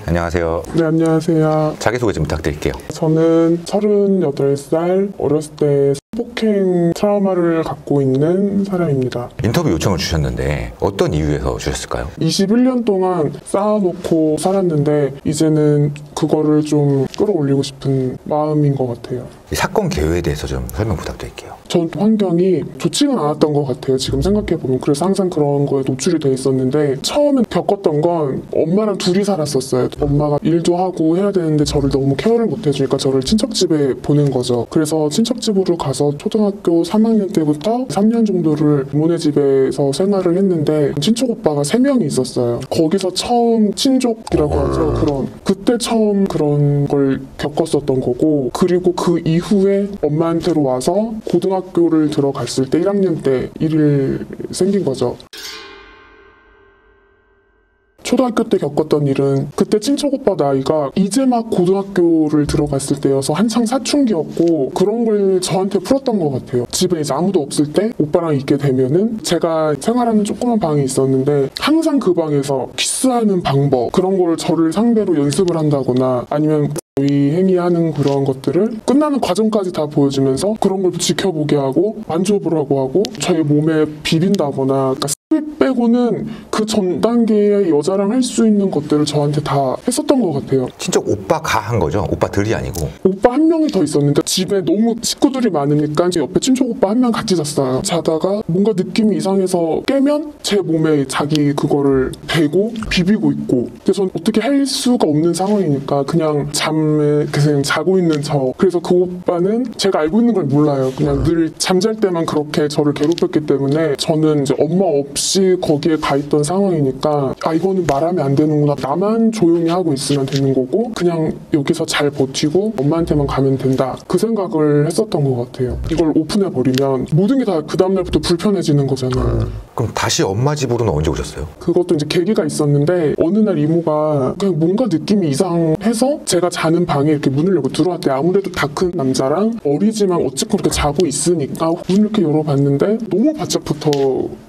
안녕하세요. 네, 안녕하세요. 자기소개 좀 부탁드릴게요. 저는 38살, 어렸을 때 성폭행 트라우마를 갖고 있는 사람입니다. 인터뷰 요청을 주셨는데 어떤 이유에서 주셨을까요? 21년 동안 쌓아놓고 살았는데 이제는 그거를 좀 끌어올리고 싶은 마음인 것 같아요. 이 사건 개요에 대해서 좀 설명 부탁드릴게요. 전 환경이 좋지는 않았던 것 같아요. 지금 생각해보면. 그래서 항상 그런 거에 노출이 돼 있었는데 처음에 겪었던 건 엄마랑 둘이 살았었어요. 엄마가 일도 하고 해야 되는데 저를 너무 케어를 못 해주니까 저를 친척집에 보낸 거죠. 그래서 친척집으로 가서 초등학교 3학년 때부터 3년 정도를 부모네 집에서 생활을 했는데 친척 오빠가 3명이 있었어요. 거기서 처음 친족이라고 하죠. 그때 처음 그런 걸 겪었었던 거고, 그리고 그 이후에 엄마한테로 와서 고등학교를 들어갔을 때 1학년 때 일이 생긴 거죠. 초등학교 때 겪었던 일은 그때 친척 오빠 나이가 이제 막 고등학교를 들어갔을 때여서 한창 사춘기였고 그런 걸 저한테 풀었던 것 같아요. 집에 이제 아무도 없을 때 오빠랑 있게 되면은 제가 생활하는 조그만 방이 있었는데 항상 그 방에서 키스하는 방법 그런 걸 저를 상대로 연습을 한다거나 아니면 행위하는 그런 것들을 끝나는 과정까지 다 보여주면서 그런 걸 지켜보게 하고 만져보라고 하고 저희 몸에 비빈다거나 빼고는 그 전 단계의 여자랑 할 수 있는 것들을 저한테 다 했었던 것 같아요. 친척 오빠가 한 거죠? 오빠들이 아니고? 오빠 한 명이 더 있었는데 집에 너무 식구들이 많으니까 옆에 친척 오빠 한 명 같이 잤어요. 자다가 뭔가 느낌이 이상해서 깨면 제 몸에 자기 그거를 대고 비비고 있고 그래서 전 어떻게 할 수가 없는 상황이니까 그냥 잠에 그냥 자고 있는 저. 그래서 그 오빠는 제가 알고 있는 걸 몰라요. 그냥 늘 잠잘 때만 그렇게 저를 괴롭혔기 때문에 저는 이제 엄마 없이 거기에 가 있던 상황이니까 아 이거는 말하면 안 되는구나. 나만 조용히 하고 있으면 되는 거고 그냥 여기서 잘 버티고 엄마한테만 가면 된다. 그 생각을 했었던 것 같아요. 이걸 오픈해버리면 모든 게 다 그 다음날부터 불편해지는 거잖아요. 그럼 다시 엄마 집으로는 언제 오셨어요? 그것도 이제 계기가 있었는데 어느 날 이모가 그냥 뭔가 느낌이 이상해서 제가 자는 방에 이렇게 문을 열고 들어왔대요. 아무래도 다 큰 남자랑 어리지만 어쨌건 그렇게 자고 있으니까 문을 이렇게 열어봤는데 너무 바짝 붙어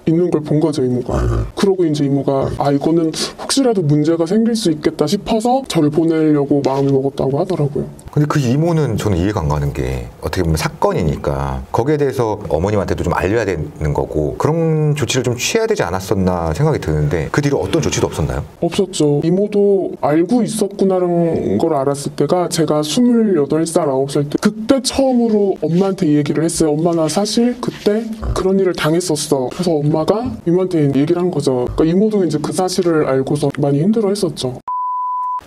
있는 걸 본 거죠, 이모가. 그러고 이제 이모가 아 이거는 혹시라도 문제가 생길 수 있겠다 싶어서 저를 보내려고 마음을 먹었다고 하더라고요. 근데 그 이모는 저는 이해가 안 가는 게 어떻게 보면 사건이니까 거기에 대해서 어머님한테도 좀 알려야 되는 거고 그런 조치를 좀 취해야 되지 않았었나 생각이 드는데 그 뒤로 어떤 조치도 없었나요? 없었죠. 이모도 알고 있었구나라는 걸 알았을 때가 제가 28살, 9살 때 그때 처음으로 엄마한테 이 얘기를 했어요. 엄마 나 사실 그때 그런 일을 당했었어. 그래서 엄마가 이모한테 얘기를 한 거죠. 그러니까 이모도 이제 그 사실을 알고서 많이 힘들어 했었죠.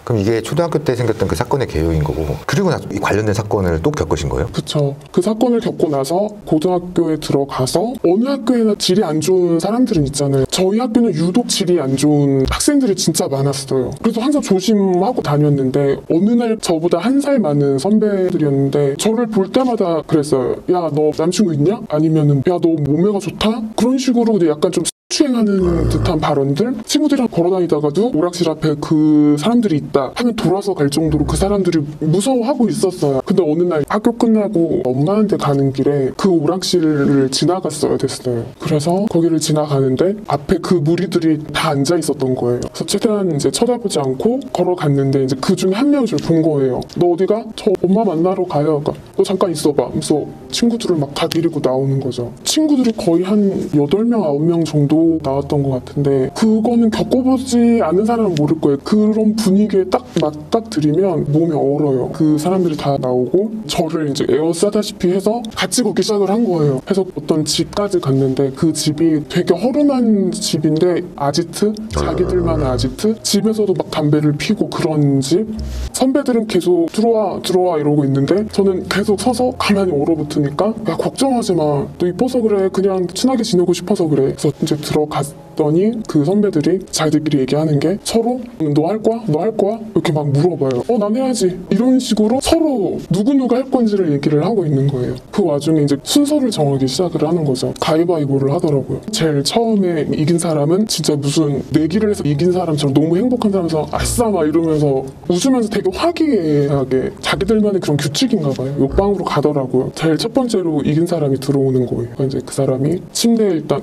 그럼 이게 초등학교 때 생겼던 그 사건의 개요인 거고 그리고 나서 이 관련된 사건을 또 겪으신 거예요? 그쵸. 그 사건을 겪고 나서 고등학교에 들어가서 어느 학교에나 질이 안 좋은 사람들은 있잖아요. 저희 학교는 유독 질이 안 좋은 학생들이 진짜 많았어요. 그래서 항상 조심하고 다녔는데 어느 날 저보다 1살 많은 선배들이었는데 저를 볼 때마다 그랬어요. 야, 너 남친구 있냐? 아니면은 야, 너 몸매가 좋다? 그런 식으로 약간 좀 추행하는 듯한 발언들? 친구들이랑 걸어다니다가도 오락실 앞에 그 사람들이 있다 하면 돌아서 갈 정도로 그 사람들이 무서워하고 있었어요. 근데 어느 날 학교 끝나고 엄마한테 가는 길에 그 오락실을 지나갔어야 됐어요. 그래서 거기를 지나가는데 앞에 그 무리들이 다 앉아 있었던 거예요. 그래서 최대한 이제 쳐다보지 않고 걸어갔는데 이제 그 중에 한 명이 저를 본 거예요. 너 어디가? 저 엄마 만나러 가요. 그러니까 너 잠깐 있어봐. 그래서 친구들을 막 다 데리고 나오는 거죠. 친구들이 거의 한 8명, 9명 정도 나왔던 것 같은데 그거는 겪어보지 않은 사람은 모를 거예요. 그런 분위기에 딱 맞닥뜨리면 몸이 얼어요. 그 사람들이 다 나오고 저를 이제 에워싸다시피 해서 같이 걷기 시작을 한 거예요. 그래서 어떤 집까지 갔는데 그 집이 되게 허름한 집인데 아지트? 자기들만의 아지트? 집에서도 막 담배를 피고 그런 집? 선배들은 계속 들어와 이러고 있는데 저는 계속 서서 가만히 얼어붙으니까 야 걱정하지 마. 너 이뻐서 그래. 그냥 친하게 지내고 싶어서 그래. 그래서 이제 들어갔더니 그 선배들이 자기들끼리 얘기하는 게 서로 너 할 거야? 너 할 거야? 이렇게 막 물어봐요. 난 해야지. 이런 식으로 서로 누구누가 할 건지를 얘기를 하고 있는 거예요. 그 와중에 이제 순서를 정하기 시작을 하는 거죠. 가위바위보를 하더라고요. 제일 처음에 이긴 사람은 진짜 무슨 내기를 해서 이긴 사람처럼 너무 행복한 사람에서 아싸 막 이러면서 웃으면서 되게 화기애애하게 자기들만의 그런 규칙인가 봐요. 욕방으로 가더라고요. 제일 첫 번째로 이긴 사람이 들어오는 거예요. 이제 그 사람이 침대에 일단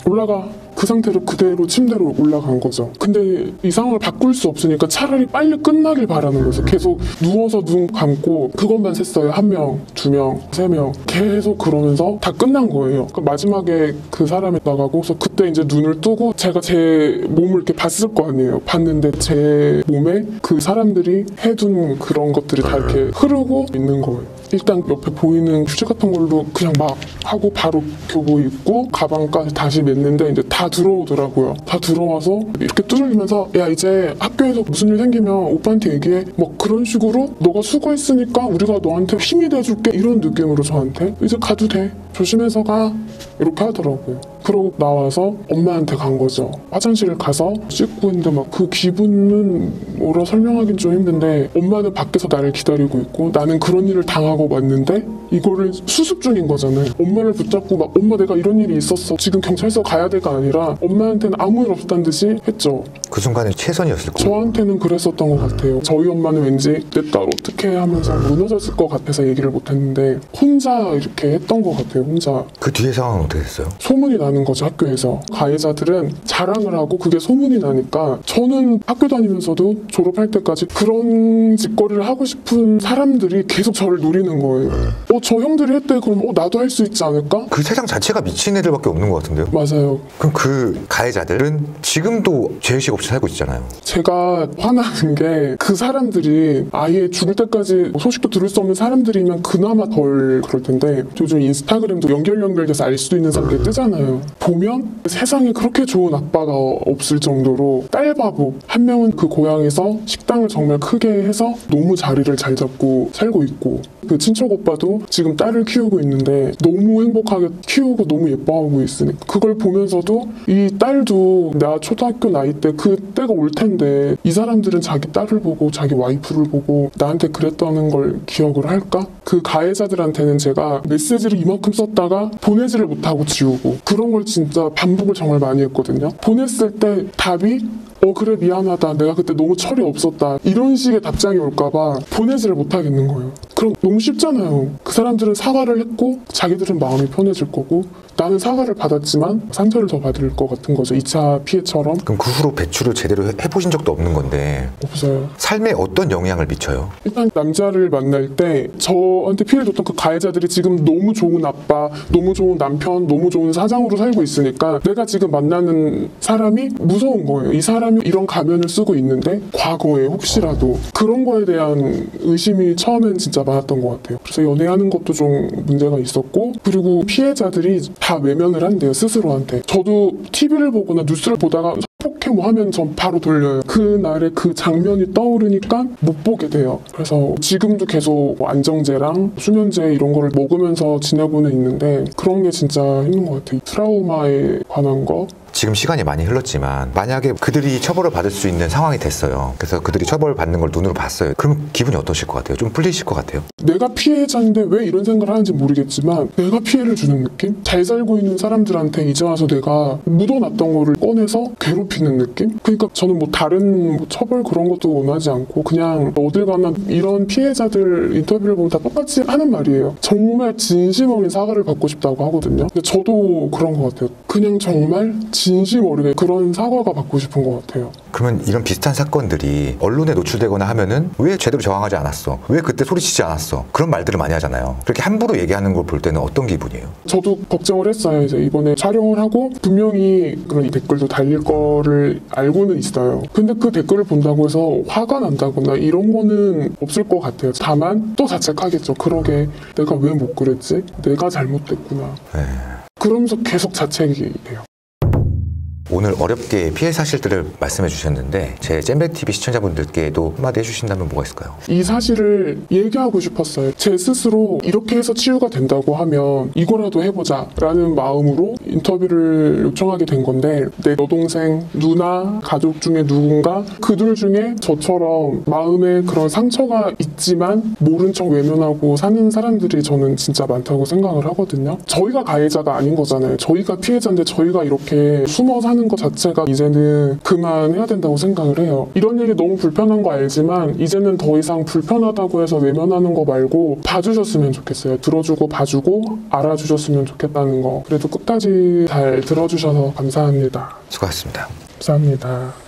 올라가 그 상태로 그대로 침대로 올라간 거죠. 근데 이 상황을 바꿀 수 없으니까 차라리 빨리 끝나길 바라는 거죠. 계속 누워서 눈 감고 그것만 셌어요. 1명, 2명, 3명 계속 그러면서 다 끝난 거예요. 그러니까 마지막에 그 사람이 나가고서 그때 이제 눈을 뜨고 제가 제 몸을 이렇게 봤을 거 아니에요. 봤는데 제 몸에 그 사람들이 해둔 그런 것들이 다 이렇게 흐르고 있는 거예요. 일단 옆에 보이는 휴지 같은 걸로 그냥 막 하고 바로 교복 입고 가방까지 다시 맸는데 이제 다 들어오더라고요. 다 들어와서 이렇게 뚫으면서 야 이제 학교에서 무슨 일 생기면 오빠한테 얘기해. 뭐 그런 식으로 너가 수고했으니까 우리가 너한테 힘이 돼줄게 이런 느낌으로 저한테 이제 가도 돼. 조심해서 가. 이렇게 하더라고요. 그러고 나와서 엄마한테 간 거죠. 화장실을 가서 씻고 있는데 막 그 기분은 뭐라 설명하긴 좀 힘든데 엄마는 밖에서 나를 기다리고 있고 나는 그런 일을 당하고 왔는데 이거를 수습 중인 거잖아요. 엄마를 붙잡고 막 엄마 내가 이런 일이 있었어. 지금 경찰서 가야 돼가 아니라 엄마한테는 아무 일 없다는 듯이 했죠. 그 순간에 최선이었을 거예요. 저한테는 그랬었던 것 같아요. 저희 엄마는 왠지 내 딸 어떻게 하면서 무너졌을 것 같아서 얘기를 못했는데 혼자 이렇게 했던 것 같아요. 혼자. 그 뒤에 상황은 어떻게 됐어요? 소문이 나는 거죠. 학교에서. 가해자들은 자랑을 하고 그게 소문이 나니까 저는 학교 다니면서도 졸업할 때까지 그런 짓거리를 하고 싶은 사람들이 계속 저를 노리는 거예요. 저 형들이 했대. 그럼 나도 할 수 있지 않을까? 그 세상 자체가 미친 애들밖에 없는 것 같은데요? 맞아요. 그럼 그 가해자들은 지금도 죄의식 없이 살고 있잖아요. 제가 화나는 게 그 사람들이 아예 죽을 때까지 소식도 들을 수 없는 사람들이면 그나마 덜 그럴 텐데 요즘 인스타그램도 연결돼서 알 수도 있는 사람들이 뜨잖아요. 보면 세상에 그렇게 좋은 아빠가 없을 정도로 딸바보. 한 명은 그 고향에서 식당을 정말 크게 해서 너무 자리를 잘 잡고 살고 있고 그 친척 오빠도 지금 딸을 키우고 있는데 너무 행복하게 키우고 너무 예뻐하고 있으니까 그걸 보면서도 이 딸도 나 초등학교 나이 때 그때가 올 텐데 이 사람들은 자기 딸을 보고 자기 와이프를 보고 나한테 그랬다는 걸 기억을 할까? 그 가해자들한테는 제가 메시지를 이만큼 썼다가 보내지를 못하고 지우고 그런 걸 진짜 반복을 정말 많이 했거든요. 보냈을 때 답이 그래 미안하다. 내가 그때 너무 철이 없었다. 이런 식의 답장이 올까봐 보내지를 못하겠는 거예요. 그럼 너무 쉽잖아요. 그 사람들은 사과를 했고 자기들은 마음이 편해질 거고 나는 사과를 받았지만 상처를 더 받을 것 같은 거죠. 2차 피해처럼. 그럼 그 후로 배출을 제대로 해보신 적도 없는 건데 없어요. 삶에 어떤 영향을 미쳐요? 일단 남자를 만날 때 저한테 피해를 줬던 그 가해자들이 지금 너무 좋은 아빠, 너무 좋은 남편, 너무 좋은 사장으로 살고 있으니까 내가 지금 만나는 사람이 무서운 거예요. 이 사람이 이런 가면을 쓰고 있는데 과거에 혹시라도 그런 거에 대한 의심이 처음엔 진짜 많았던 것 같아요. 그래서 연애하는 것도 좀 문제가 있었고 그리고 피해자들이 다 외면을 한대요. 스스로한테. 저도 TV를 보거나 뉴스를 보다가 성폭행 뭐 하면 전 바로 돌려요. 그날의 그 장면이 떠오르니까 못 보게 돼요. 그래서 지금도 계속 안정제랑 수면제 이런 거를 먹으면서 지내고는 있는데 그런 게 진짜 힘든 것 같아요. 트라우마에 관한 거. 지금 시간이 많이 흘렀지만 만약에 그들이 처벌을 받을 수 있는 상황이 됐어요. 그래서 그들이 처벌을 받는 걸 눈으로 봤어요. 그럼 기분이 어떠실 것 같아요? 좀 풀리실 것 같아요? 내가 피해자인데 왜 이런 생각을 하는지 모르겠지만 내가 피해를 주는 느낌? 잘 살고 있는 사람들한테 이제 와서 내가 묻어놨던 거를 꺼내서 괴롭히는 느낌? 그러니까 저는 뭐 다른 처벌 그런 것도 원하지 않고 그냥 어딜 가나 이런 피해자들 인터뷰를 보면 다 똑같이 하는 말이에요. 정말 진심 어린 사과를 받고 싶다고 하거든요. 근데 저도 그런 것 같아요. 그냥 정말 진심 어리게 그런 사과가 받고 싶은 것 같아요. 그러면 이런 비슷한 사건들이 언론에 노출되거나 하면은 왜 제대로 저항하지 않았어? 왜 그때 소리치지 않았어? 그런 말들을 많이 하잖아요. 그렇게 함부로 얘기하는 걸 볼 때는 어떤 기분이에요? 저도 걱정을 했어요. 이제 이번에 촬영을 하고 분명히 그런 댓글도 달릴 거를 알고는 있어요. 근데 그 댓글을 본다고 해서 화가 난다거나 이런 거는 없을 것 같아요. 다만 또 자책하겠죠. 그러게 내가 왜 못 그랬지? 내가 잘못됐구나. 네. 그러면서 계속 자책이 돼요. 오늘 어렵게 피해 사실들을 말씀해 주셨는데 제 잼백TV 시청자분들께도 한마디 해주신다면 뭐가 있을까요? 이 사실을 얘기하고 싶었어요. 제 스스로 이렇게 해서 치유가 된다고 하면 이거라도 해보자 라는 마음으로 인터뷰를 요청하게 된 건데 내 여동생, 누나, 가족 중에 누군가 그들 중에 저처럼 마음에 그런 상처가 있지만 모른 척 외면하고 사는 사람들이 저는 진짜 많다고 생각을 하거든요. 저희가 가해자가 아닌 거잖아요. 저희가 피해자인데 저희가 이렇게 숨어 사는 하는 것 자체가 이제는 그만해야 된다고 생각을 해요. 이런 일이 너무 불편한 거 알지만 이제는 더 이상 불편하다고 해서 외면하는 거 말고 봐주셨으면 좋겠어요. 들어주고 봐주고 알아주셨으면 좋겠다는 거. 그래도 끝까지 잘 들어주셔서 감사합니다. 수고하셨습니다. 감사합니다.